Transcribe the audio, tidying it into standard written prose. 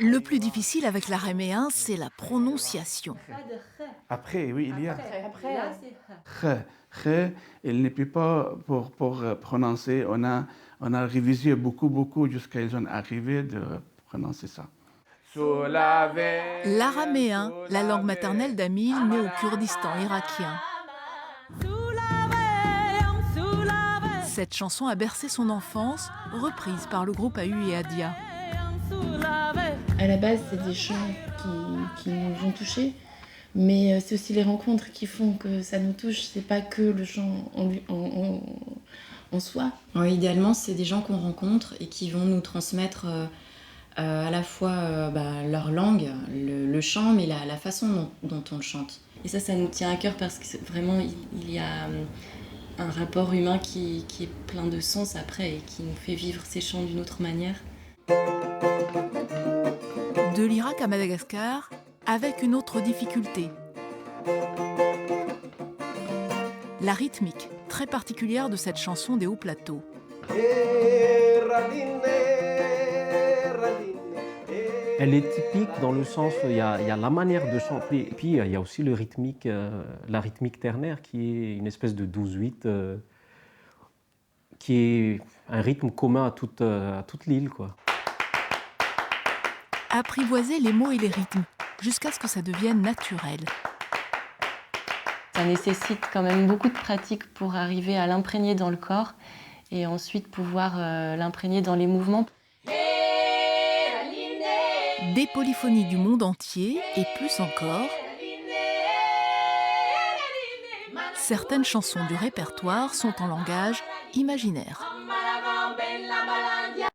Le plus difficile avec l'araméen, c'est la prononciation. Après, oui, il y a Après, kh, kh, il ne peut pas pour prononcer. On a révisé beaucoup jusqu'à ils ont arrivé de prononcer ça. L'araméen, la langue maternelle d'Amil, né au Kurdistan irakien. Cette chanson a bercé son enfance, reprise par le groupe Ahu et Adia. À la base, c'est des chants qui nous ont touchés, mais c'est aussi les rencontres qui font que ça nous touche. C'est pas que le chant en soi. Ouais, idéalement, c'est des gens qu'on rencontre et qui vont nous transmettre à la fois leur langue, le chant, mais la façon dont on le chante. Et ça nous tient à cœur parce que vraiment, il y a un rapport humain qui est plein de sens après et qui nous fait vivre ces chants d'une autre manière. De l'Irak à Madagascar, avec une autre difficulté. La rythmique très particulière de cette chanson des hauts plateaux. Elle est typique dans le sens où il y a la manière de chanter, et puis il y a aussi la rythmique ternaire qui est une espèce de 12-8, qui est un rythme commun à toute l'île, quoi. Apprivoiser les mots et les rythmes, jusqu'à ce que ça devienne naturel. Ça nécessite quand même beaucoup de pratique pour arriver à l'imprégner dans le corps et ensuite pouvoir l'imprégner dans les mouvements. Des polyphonies du monde entier et plus encore. Certaines chansons du répertoire sont en langage imaginaire.